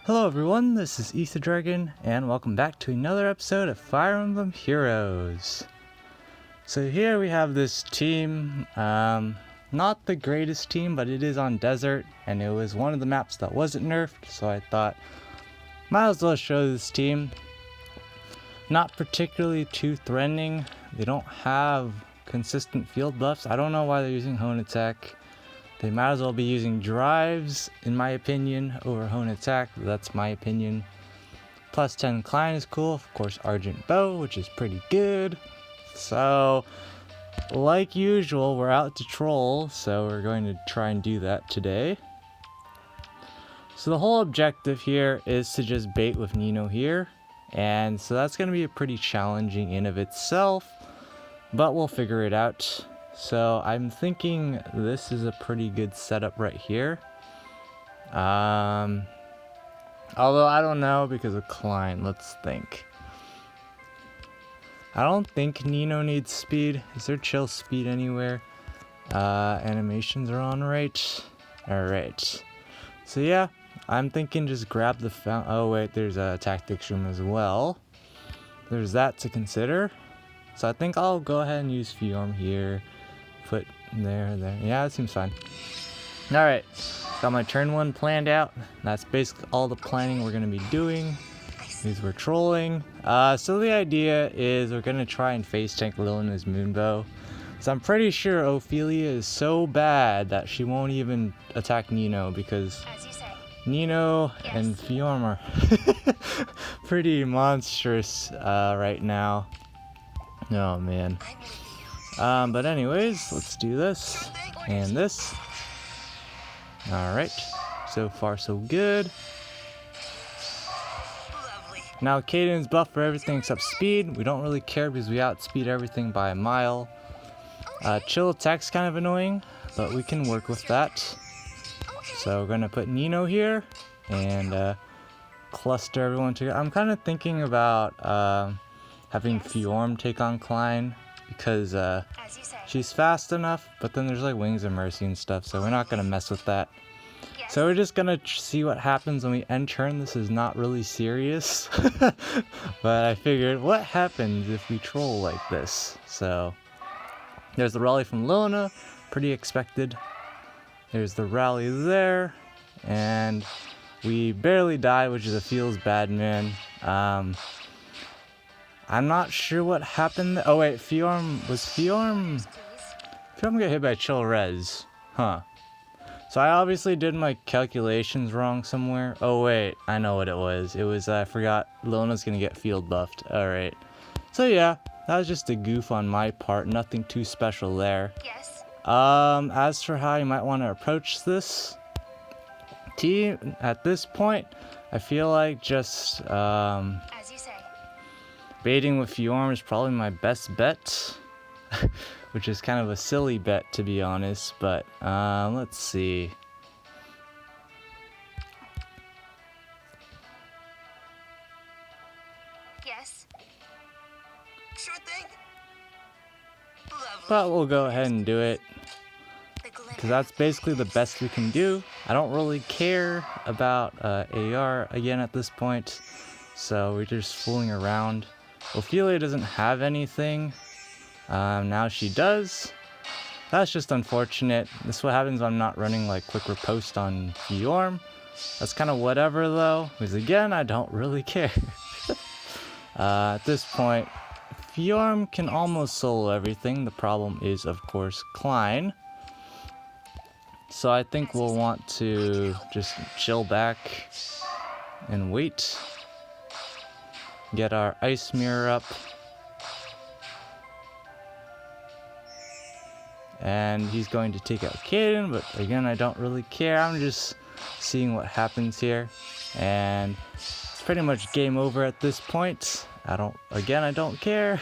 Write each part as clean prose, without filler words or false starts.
Hello everyone, this is Ether Dragon, and welcome back to another episode of Fire Emblem Heroes. So here we have this team, not the greatest team, but it is on desert, and it was one of the maps that wasn't nerfed, so I thought, might as well show this team. Not particularly too threatening. They don't have consistent field buffs. I don't know why they're using Hone Attack. They might as well be using drives, in my opinion, over Hone Attack. That's my opinion. Plus 10 Klein is cool. Of course, Argent Bow, which is pretty good. So, like usual, we're out to troll, so we're going to try and do that today. So the whole objective here is to just bait with Nino here. And so that's going to be a pretty challenging in of itself, but we'll figure it out. So I'm thinking this is a pretty good setup right here. Although I don't know because of Klein. Let's think. I don't think Nino needs speed. Is there chill speed anywhere? Animations are on, right? Alright. So yeah, I'm thinking just grab the oh wait, there's a tactics room as well. There's that to consider. So I think I'll go ahead and use Fjorm here. Put there. Yeah, that seems fine. Alright, got my turn 1 planned out. That's basically all the planning we're going to be doing. Because we're trolling. So the idea is we're going to try and face tank Lilena's Moonbow. So I'm pretty sure Ophelia is so bad that she won't even attack Nino because Nino and Fjorm are pretty monstrous right now. Oh man. But anyways, let's do this and this. Alright, so far so good. Now Caden's buff for everything except speed. We don't really care because we outspeed everything by a mile. Chill attack's kind of annoying, but we can work with that. So we're gonna put Nino here and cluster everyone together. I'm kind of thinking about having Fjorm take on Klein. Because she's fast enough, but then there's like Wings of Mercy and stuff, so we're not going to mess with that. So we're just going to see what happens when we end turn. This is not really serious, but I figured what happens if we troll like this. So there's the rally from Lilina, pretty expected. There's the rally there, and we barely died, which is a feels bad, man. I'm not sure what happened. Oh wait, Fjorm got hit by chill res. Huh. So I obviously did my calculations wrong somewhere. Oh wait, I know what it was. It was, I forgot Lilina's gonna get field buffed. Alright. So yeah, that was just a goof on my part. Nothing too special there. Yes. As for how you might want to approach this team, at this point, I feel like just, as you say. Baiting with Fjorm is probably my best bet, which is kind of a silly bet to be honest, but let's see. Yes. Sure thing. But we'll go ahead and do it, because that's basically the best we can do. I don't really care about AR again at this point, so we're just fooling around. Ophelia doesn't have anything. Now she does. That's just unfortunate. This is what happens when I'm not running like quick riposte on Fjorm. That's kind of whatever though, because again, I don't really care. At this point, Fjorm can almost solo everything. The problem is, of course, Klein. So I think we'll want to just chill back and wait. Get our ice mirror up. And he's going to take out Caden, but again, I don't really care. I'm just seeing what happens here. And it's pretty much game over at this point. I don't care.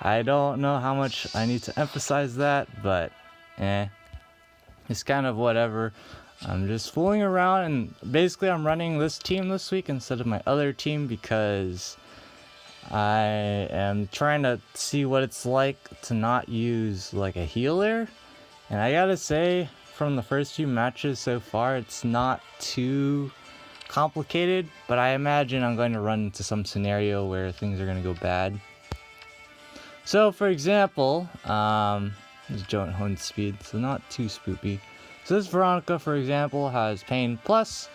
I don't know how much I need to emphasize that, but it's kind of whatever. I'm just fooling around, and basically I'm running this team this week instead of my other team because I am trying to see what it's like to not use like a healer. And I gotta say, from the first few matches so far, it's not too complicated, but I imagine I'm going to run into some scenario where things are going to go bad. So, for example, this joint hone speed, so not too spoopy. So this Veronica, for example, has Pain Plus,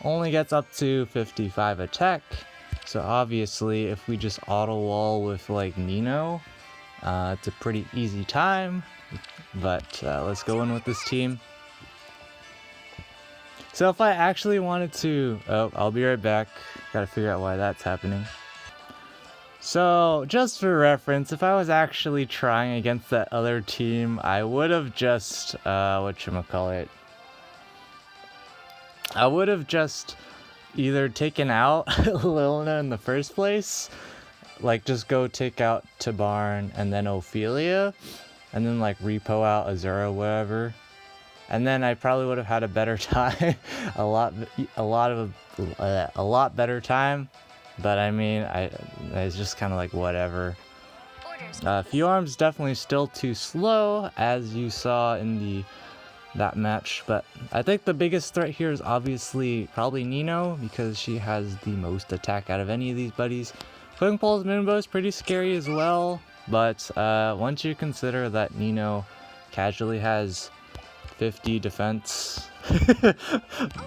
only gets up to 55 attack. So obviously, if we just auto wall with like Nino, it's a pretty easy time. But let's go in with this team. So if I actually wanted to, I'll be right back. Gotta figure out why that's happening. So, just for reference, if I was actually trying against that other team, I would have just, whatchamacallit, I would have just either taken out Lilna in the first place, like just go take out Tabarn and then Ophelia, and then like repo out Azura, whatever. And then I probably would have had a better time, a lot better time. But I mean, it's just kind of like whatever. Fjorm's definitely still too slow, as you saw in that match. But I think the biggest threat here is obviously probably Nino, because she has the most attack out of any of these buddies. Quick Pulse Moonbow is pretty scary as well. But once you consider that Nino casually has 50 defense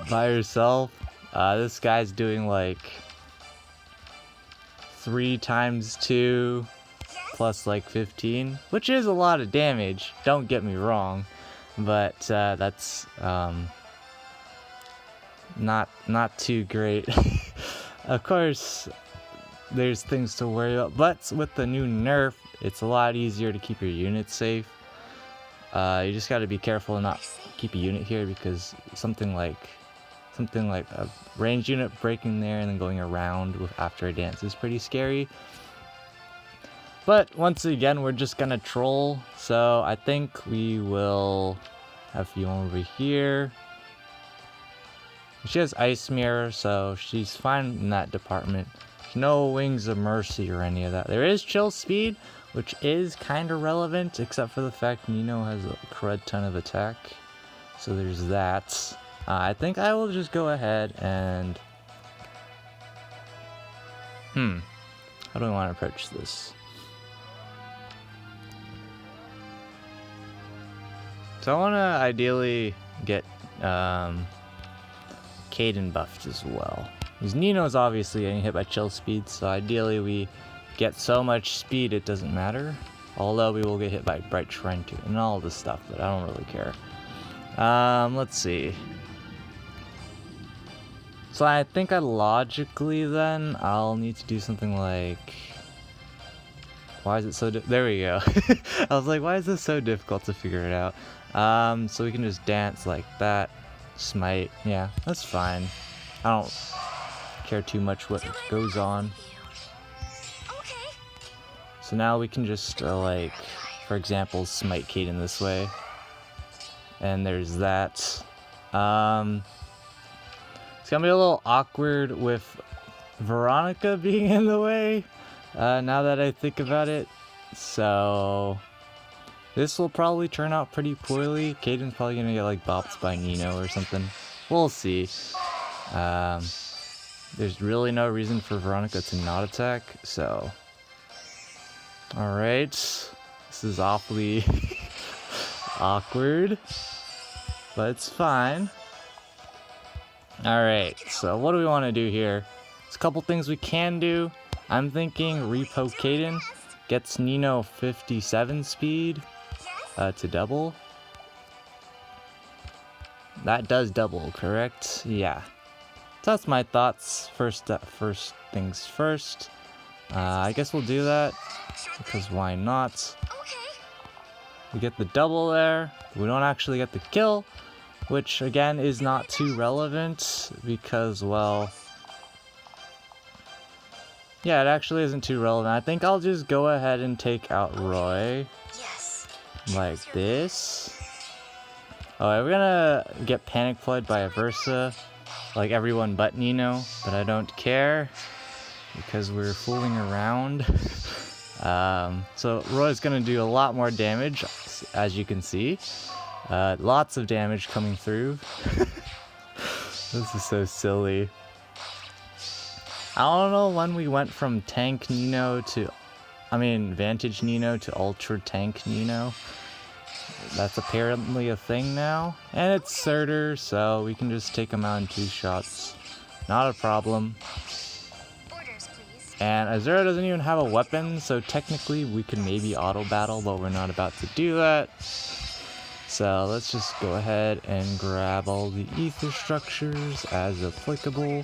by herself, this guy's doing like 3 times 2 plus like 15, which is a lot of damage, don't get me wrong, but that's not too great. Of course there's things to worry about, but with the new nerf it's a lot easier to keep your units safe. You just got to be careful and not keep a unit here, because something like a ranged unit breaking there and then going around with after a dance is pretty scary. But once again, we're just gonna troll, so I think we will have Fiona over here. She has Ice Mirror, so she's fine in that department. No Wings of Mercy or any of that. There is Chill Speed, which is kind of relevant, except for the fact Nino has a crud ton of attack. So there's that. I think I will just go ahead and... how do I want to approach this? So I want to ideally get Kaden buffed as well. Because Nino's obviously getting hit by Chill Speed, so ideally we get so much speed it doesn't matter. Although we will get hit by Bright Shrine too, and all this stuff, but I don't really care. Let's see. So I think logically then, I'll need to do something like... Why is it so there we go. I was like, why is this so difficult to figure it out? So we can just dance like that. Smite. Yeah, that's fine. I don't care too much what goes on. So now we can just, like, for example, smite Kaden this way. And there's that. It's gonna be a little awkward with Veronica being in the way, now that I think about it. So this will probably turn out pretty poorly. Kaden's probably gonna get like bopped by Nino or something. We'll see. There's really no reason for Veronica to not attack, so... Alright. This is awfully awkward, but it's fine. Alright, so what do we want to do here? There's a couple things we can do. I'm thinking repo Kaden gets Nino 57 speed to double. That does double, correct? Yeah. So that's my thoughts. First things first. I guess we'll do that, because why not? We get the double there. We don't actually get the kill, which again is not too relevant because, well, yeah, it actually isn't too relevant. I think I'll just go ahead and take out Roy like this. Oh, we're gonna get panic played by a Versa, like everyone but Nino, but I don't care because we're fooling around. So Roy's gonna do a lot more damage, as you can see. Lots of damage coming through. This is so silly. I don't know when we went from tank Nino to, Vantage Nino to Ultra Tank Nino. That's apparently a thing now. And it's Surtur, so we can just take him out in 2 shots. Not a problem. And Azura doesn't even have a weapon, so technically we could maybe auto battle, but we're not about to do that. So let's just go ahead and grab all the ether structures as applicable.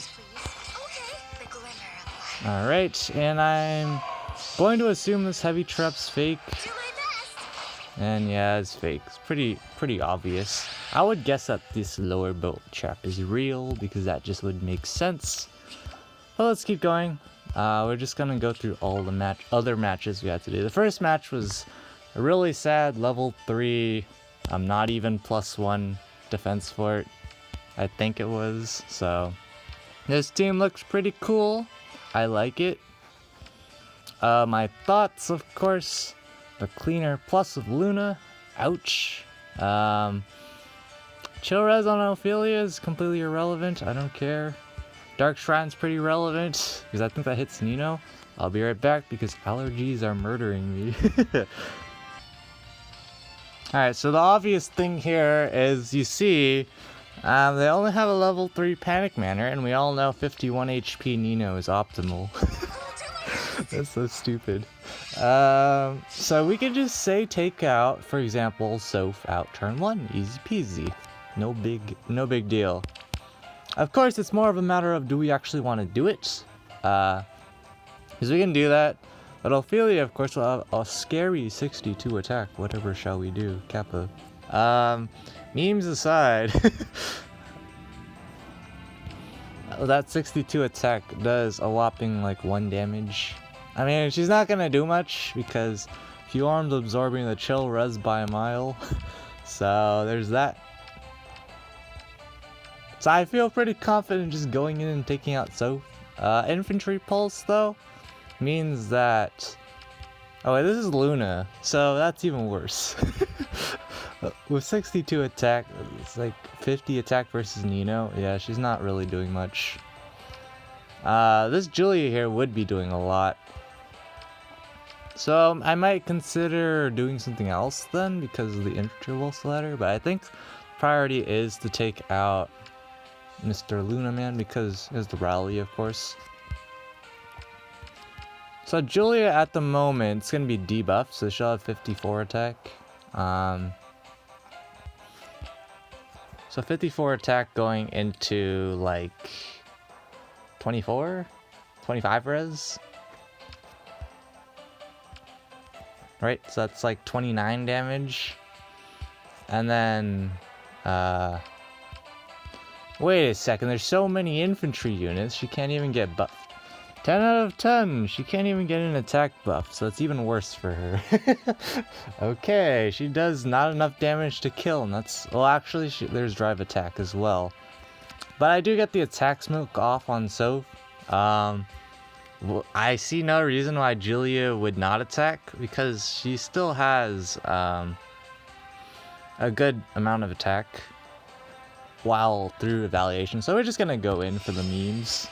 Alright, and I'm going to assume this heavy trap's fake. And yeah, it's fake. It's pretty obvious. I would guess that this lower bolt trap is real, because that just would make sense. But let's keep going. We're just gonna go through all the other matches we had to do. The first match was a really sad level 3. I'm not even +1 defense fort, I think it was. So this team looks pretty cool. I like it. My thoughts, of course, the cleaner plus of Luna. Ouch. Chill res on Ophelia is completely irrelevant. I don't care. Dark Shrine's pretty relevant because I think that hits Nino. I'll be right back because allergies are murdering me. Alright, so the obvious thing here is you see they only have a level 3 Panic Manor, and we all know 51 HP Nino is optimal. That's so stupid. So we could just say take out, for example, Soph out turn 1. Easy peasy. No big deal. Of course, it's more of a matter of do we actually want to do it? Because we can do that. But Ophelia, of course, will have a scary 62 attack. Whatever shall we do? Kappa. Memes aside, that 62 attack does a whopping like 1 damage. I mean, she's not gonna do much because few arms absorbing the chill res by a mile. So there's that. So I feel pretty confident just going in and taking out Soph. Infantry pulse though means that. Oh wait, this is Luna, so that's even worse. With 62 attack, it's like 50 attack versus Nino. Yeah, she's not really doing much. This Julia here would be doing a lot. So I might consider doing something else then because of the infantry pulse ladder, but I think priority is to take out Mr. Luna Man because there's the rally, of course. So Julia at the moment, it's going to be debuffed, so she'll have 54 attack. So 54 attack going into like 24? 25 res? Right, so that's like 29 damage. And then, wait a second, there's so many infantry units, she can't even get buffed. 10 out of 10, she can't even get an attack buff, so it's even worse for her. Okay, she does not enough damage to kill, and that's, well actually there's drive attack as well. But I do get the attack smoke off on Soph. Well, I see no reason why Julia would not attack, because she still has a good amount of attack while through evaluation, so we're just gonna go in for the memes.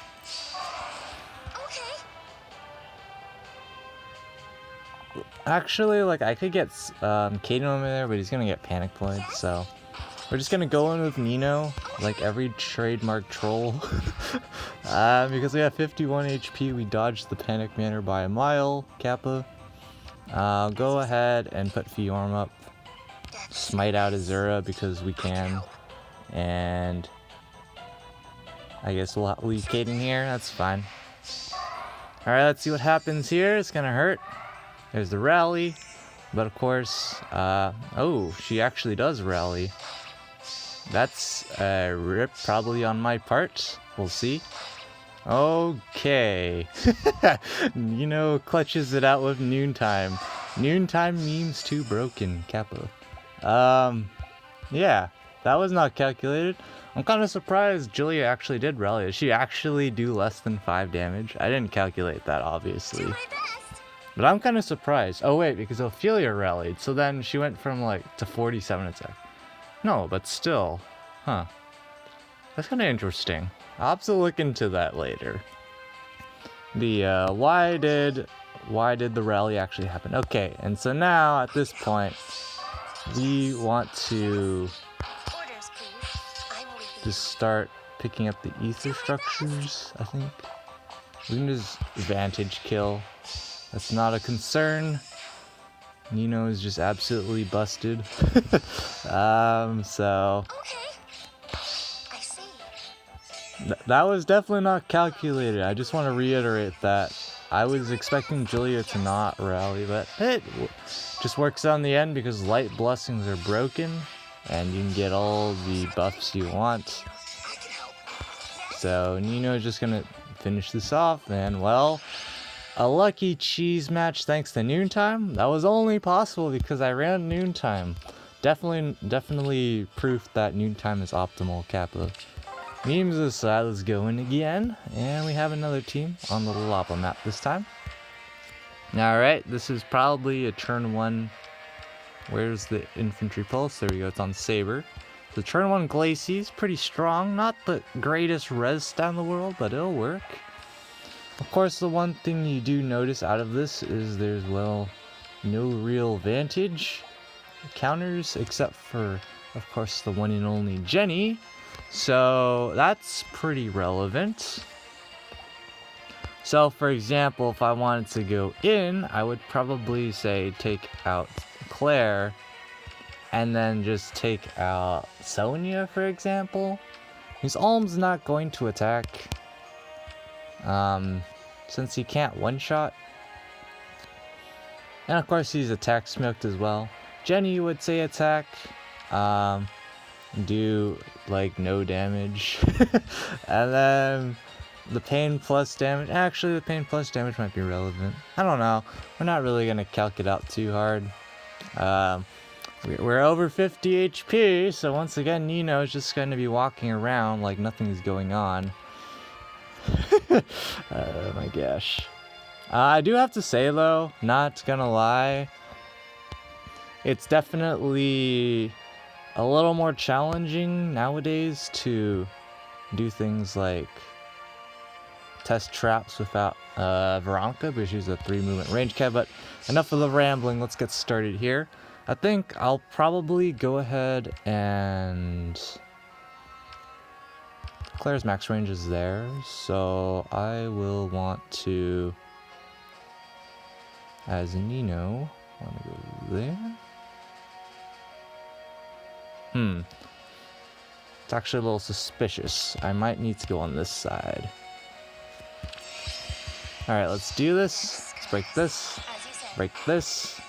Actually, like, I could get Caden over there, but he's gonna get panic played, so we're just gonna go in with Nino, like every trademark troll. Because we have 51 HP, we dodged the panic manor by a mile, Kappa. I'll go ahead and put Fiorm up, smite out Azura because we can, and I guess we'll leave Caden here, that's fine. Alright, let's see what happens here, it's gonna hurt. There's the rally, but of course, oh, she actually does rally. That's a rip probably on my part. We'll see. Okay. You know, clutches it out with noontime. Noontime memes too broken, Kappa. Yeah, that was not calculated. I'm kind of surprised Julia actually did rally. Did she actually do less than 5 damage? I didn't calculate that, obviously. But I'm kind of surprised. Oh wait, because Ophelia rallied, so then she went from like to 47 attack. No, but still. Huh. That's kind of interesting. I'll have to look into that later. why did the rally actually happen? Okay, and so now at this point, we want to just start picking up the ether structures, I think. We can just vantage kill. That's not a concern. Nino is just absolutely busted. So that was definitely not calculated. I just want to reiterate that I was expecting Julia to not rally, but it just works out in the end because light blessings are broken and you can get all the buffs you want. So Nino is just gonna finish this off, and well, a lucky cheese match thanks to Noontime. That was only possible because I ran Noontime. Definitely proof that Noontime is optimal, Kappa. Memes aside, let's go in again, and we have another team on the Lapa map this time. Alright, this is probably a turn 1. Where's the infantry pulse? There we go, it's on Saber. The turn 1 Glacies, pretty strong. Not the greatest res stat in the world, but it'll work. Of course, the one thing you do notice out of this is there's, well, no real vantage counters, except for, of course, the one and only Jenny. So that's pretty relevant. So, for example, if I wanted to go in, I would probably say take out Claire and then just take out Sonia, for example. His Alm's not going to attack. Since he can't one-shot. And of course he's attack smoked as well. Jenny would say attack. Do like no damage. And then the pain plus damage. Actually, the pain plus damage might be relevant. I don't know. We're not really gonna calc it out too hard. We're over 50 HP, so once again, Nino is just going to be walking around like nothing's going on. Oh my gosh. I do have to say though, not gonna lie, it's definitely a little more challenging nowadays to do things like test traps without Veronica, because she's a 3-movement range cat. But enough of the rambling, let's get started here. I think I'll probably go ahead and... Claire's max range is there, so I will want to, as Nino, want to go there. It's actually a little suspicious. I might need to go on this side. Alright, let's do this. Let's break this. Break this.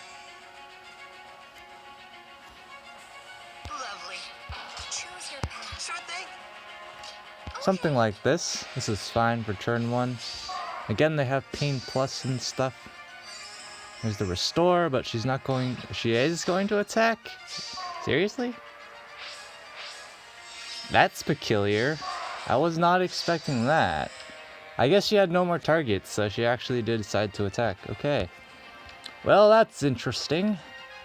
Something like this. This is fine for turn 1. Again, they have pain plus and stuff. There's the restore, but she's not going... She is going to attack? Seriously? That's peculiar. I was not expecting that. I guess she had no more targets, so she actually did decide to attack. Okay. Well, that's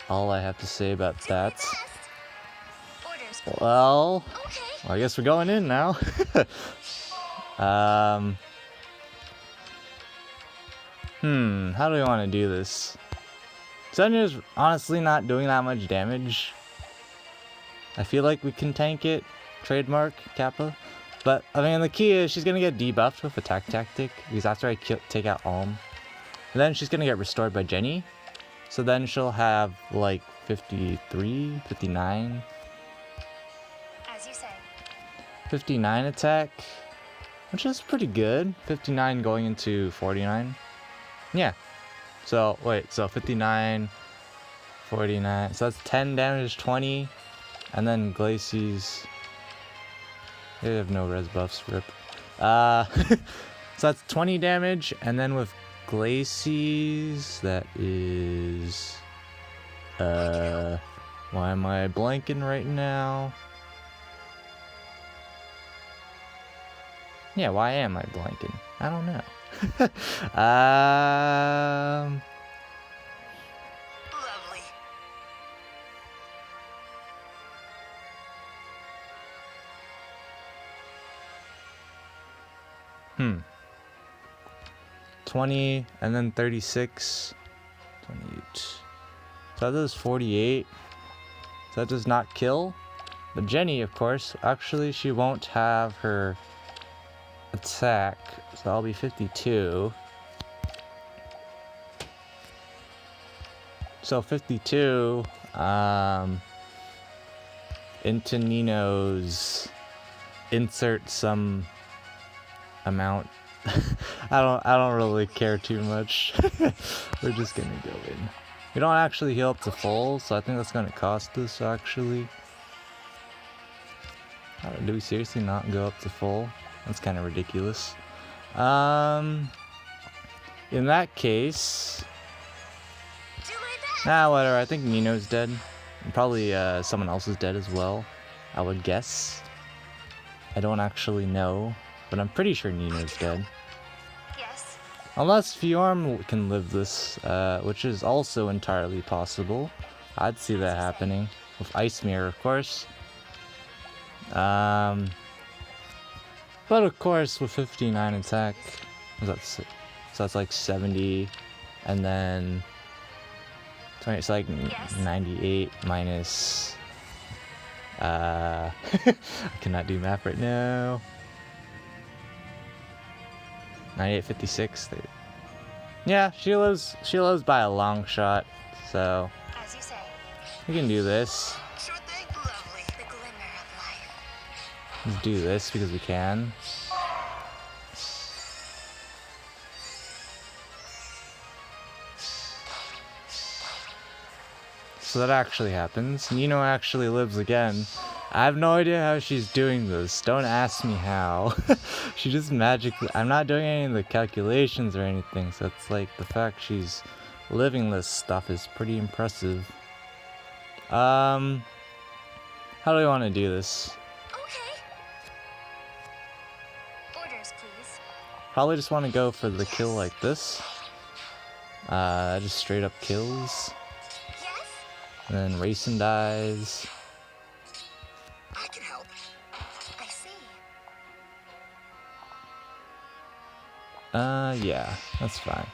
all I have to say about that. Well, I guess we're going in now. How do we want to do this? Sonia's honestly not doing that much damage. I feel like we can tank it. Trademark, Kappa. But, I mean, the key is she's going to get debuffed with Attack Tactic, because after I take out Alm. And then she's going to get restored by Jenny. So then she'll have, like, 53, 59. As you say. 59 attack, which is pretty good. 59 going into 49. Yeah. So, wait, so 59, 49. So that's 10 damage, 20. And then Glacies. They have no res buffs, rip. So that's 20 damage, and then with Glacies, that is... why am I blanking right now? Yeah, why am I blanking? I don't know. Lovely. 20 and then 36. 28. So that does 48. So that does not kill. But Jenny, of course, actually she won't have her attack. So that'll be 52. So 52 into Nino's insert some amount. I don't really care too much. We're just gonna go in. We don't actually heal up to full, so I think that's gonna cost us actually. Do we seriously not go up to full? That's kind of ridiculous. In that case, whatever. I think Nino's dead. And probably someone else is dead as well, I would guess. I don't actually know, but I'm pretty sure Nino's dead. Yes. Unless Fjorm can live this, which is also entirely possible. I'd see that happening. With Ice Mirror, of course. But of course, with 59 attack, so that's like 70, and then 20, it's like 98 minus, I cannot do math right now. 98.56. Yeah, she lives by a long shot, so As you say. we can do this. Sure thing. Lovely. The glimmer of life. Let's do this because we can. So that actually happens. Nino actually lives again. I have no idea how she's doing this. Don't ask me how. She just magically... I'm not doing any of the calculations or anything, so it's like the fact she's living this stuff is pretty impressive. How do we want to do this? Okay. Orders, please. Probably just want to go for the kill like this. Just straight up kills. Yes. And then Racing dies. I can help. I see. Yeah, that's fine.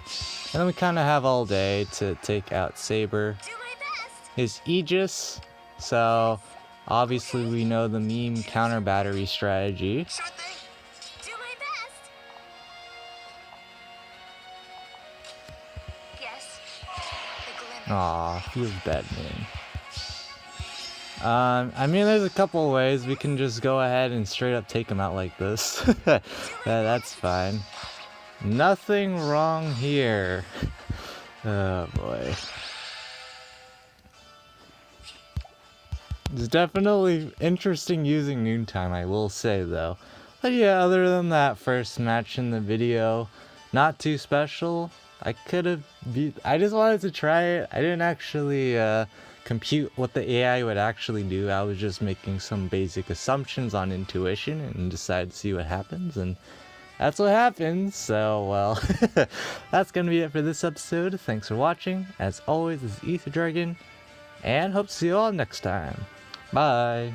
And then we kind of have all day to take out Saber. Do my best. His Aegis, so obviously we know the meme counter battery strategy. Sure thing. Do my best. Yes. The glimmer. Aw, feels bad, man. I mean, there's a couple ways we can just go ahead and straight up take him out like this. That's fine. Nothing wrong here. Oh boy. It's definitely interesting using noontime, I will say though. But yeah, other than that first match in the video, not too special. I just wanted to try it. I didn't actually compute what the AI would actually do. I was just making some basic assumptions on intuition and decided to see what happens, and that's what happens. So, well, that's gonna be it for this episode. Thanks for watching. As always, this is Ether Dragon, and hope to see you all next time. Bye.